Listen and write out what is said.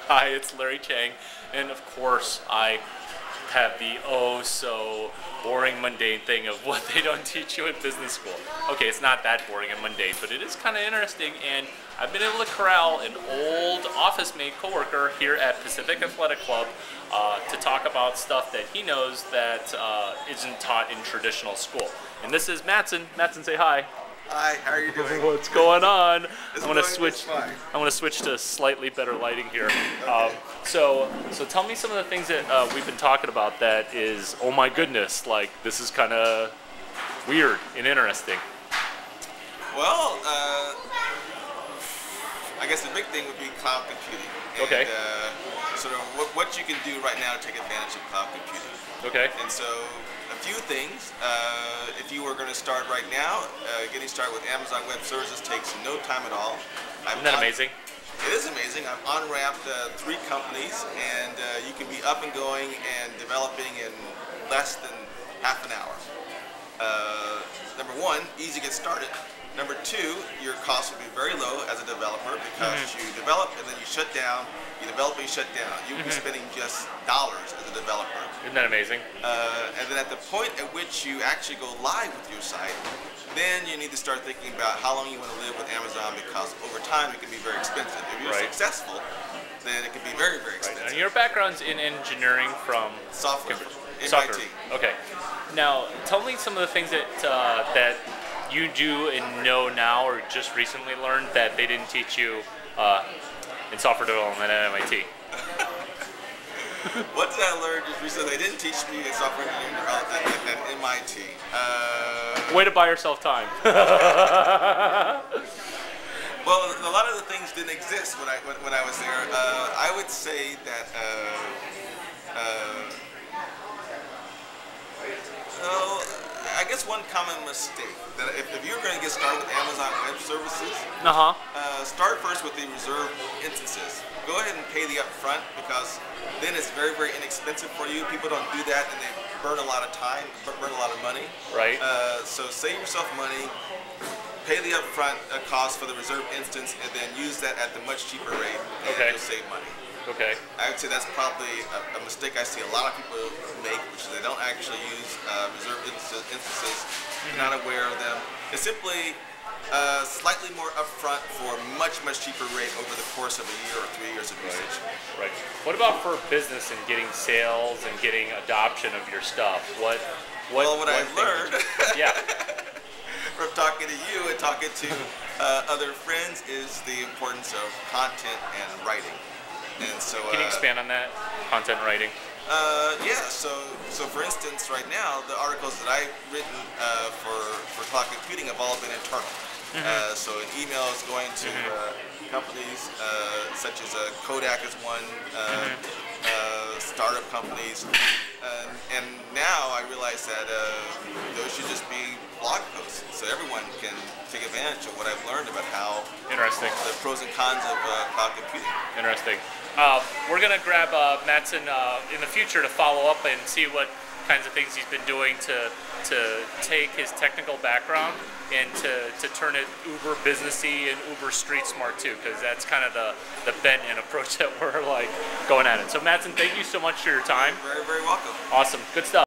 Hi, it's Larry Chiang, and of course I have the oh so boring mundane thing of what they don't teach you in business school. Okay, it's not that boring and mundane, but it is kind of interesting, and I've been able to corral an old office mate coworker here at Pacific Athletic Club to talk about stuff that he knows that isn't taught in traditional school. And this is Matson. Matson, say hi. Hi, how are you doing? What's going on? I'm gonna fine. switch to slightly better lighting here. Okay. So tell me some of the things that we've been talking about that is, oh my goodness, like this is kind of weird and interesting. Well, I guess the big thing would be cloud computing. And, Okay. Sort of what you can do right now to take advantage of cloud computing. Okay. And so a few things. If you were going to start right now, getting started with Amazon Web Services takes no time at all. Isn't that amazing? It is amazing. I've on-ramped 3 companies, and you can be up and going and developing in less than half an hour. Number 1, easy to get started. Number 2, your costs will be very low as a developer because you develop and then you shut down. You develop and you shut down. You'll be spending just dollars as a developer. Isn't that amazing? And then at the point at which you actually go live with your site, then you need to start thinking about how long you want to live with Amazon, because over time it can be very expensive. If you're successful, then it can be very, very expensive. And your background's in engineering from Software. Software. MIT. Okay. Now, tell me some of the things that that you do and know now, or just recently learned that they didn't teach you in software development at MIT. What did I learn just recently? They didn't teach me in software engineering development at MIT. Way to buy yourself time. Well, a lot of the things didn't exist when I was there. I would say that I guess one common mistake that if you're going to get started with Amazon Web Services, start first with the reserved instances. Go ahead and pay the upfront, because then it's very, very inexpensive for you. People don't do that, and they burn a lot of time, burn a lot of money. Right. So save yourself money, pay the upfront cost for the reserved instance, and then use that at the much cheaper rate, and you'll save money. Okay. I would say that's probably a mistake I see a lot of people make, which is they don't actually use reserved instances. They're not aware of them. It's simply slightly more upfront for a much, much cheaper rate over the course of a year or 3 years of usage. Right. What about for business and getting sales and getting adoption of your stuff? What I've learned from talking to you and talking to other friends is the importance of content and writing. And so, can you expand on that? Content writing? So for instance, right now, the articles that I've written for cloud computing have all been internal. So an email is going to companies such as Kodak is one, startup companies, and now I realize that those should just be blog posts, so everyone can take advantage of what I've learned about how the pros and cons of cloud computing. Interesting. We're going to grab Matson in the future to follow up and see what kinds of things he's been doing to take his technical background and to turn it uber businessy and uber street smart too, because that's kind of the bent and approach that we're like going at it. So Matson, thank you so much for your time. You're very, very welcome. Awesome. Good stuff.